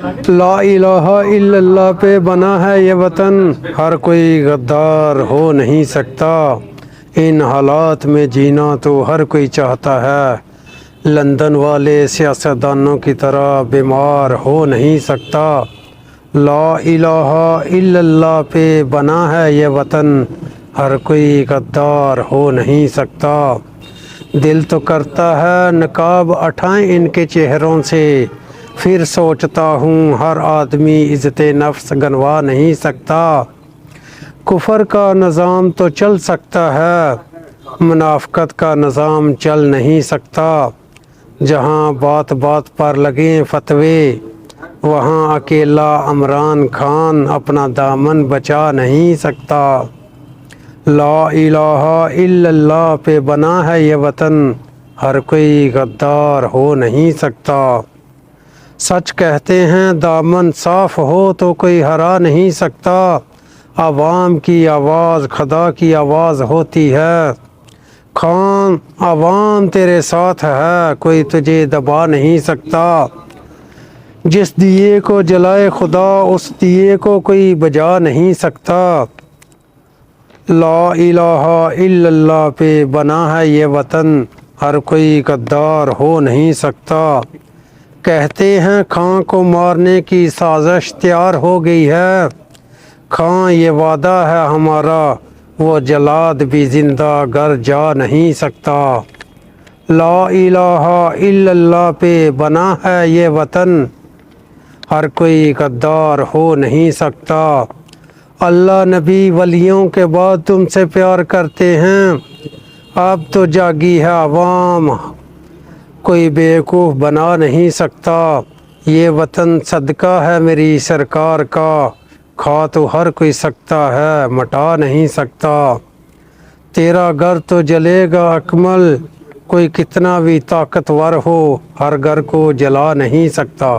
لا الہ الا اللہ پہ بنا ہے یہ وطن، ہر کوئی غدار ہو نہیں سکتا۔ ان حالات میں جینا تو ہر کوئی چاہتا ہے، لندن والے سیاستدانوں کی طرح بیمار ہو نہیں سکتا۔ لا الہ الا اللہ پہ بنا ہے یہ وطن، ہر کوئی غدار ہو نہیں سکتا۔ دل تو کرتا ہے نقاب اٹھائیں ان کے چہروں سے، پھر سوچتا ہوں ہر آدمی عزت نفس گنوا نہیں سکتا۔ کفر کا نظام تو چل سکتا ہے، منافقت کا نظام چل نہیں سکتا۔ جہاں بات بات پر لگیں فتوے، وہاں اکیلا عمران خان اپنا دامن بچا نہیں سکتا۔ لا الہ الا اللہ پہ بنا ہے یہ وطن، ہر کوئی غدار ہو نہیں سکتا۔ سچ کہتے ہیں دامن صاف ہو تو کوئی ہرا نہیں سکتا۔ عوام کی آواز خدا کی آواز ہوتی ہے، خان عوام تیرے ساتھ ہے، کوئی تجھے دبا نہیں سکتا۔ جس دیے کو جلائے خدا اس دیے کو کوئی بجھا نہیں سکتا۔ لا الہ الا اللہ پہ بنا ہے یہ وطن، ہر کوئی غدار ہو نہیں سکتا۔ کہتے ہیں خان کو مارنے کی سازش تیار ہو گئی ہے، خان یہ وعدہ ہے ہمارا، وہ جلاد بھی زندہ گر جا نہیں سکتا۔ لا الہ الا اللہ پہ بنا ہے یہ وطن، ہر کوئی غدار ہو نہیں سکتا۔ اللہ نبی ولیوں کے بعد تم سے پیار کرتے ہیں، اب تو جاگی ہے عوام، کوئی بیوقوف بنا نہیں سکتا۔ یہ وطن صدقہ ہے میری سرکار کا، کھا تو ہر کوئی سکتا ہے مٹا نہیں سکتا۔ تیرا گھر تو جلے گا اکمل، کوئی کتنا بھی طاقتور ہو ہر گھر کو جلا نہیں سکتا۔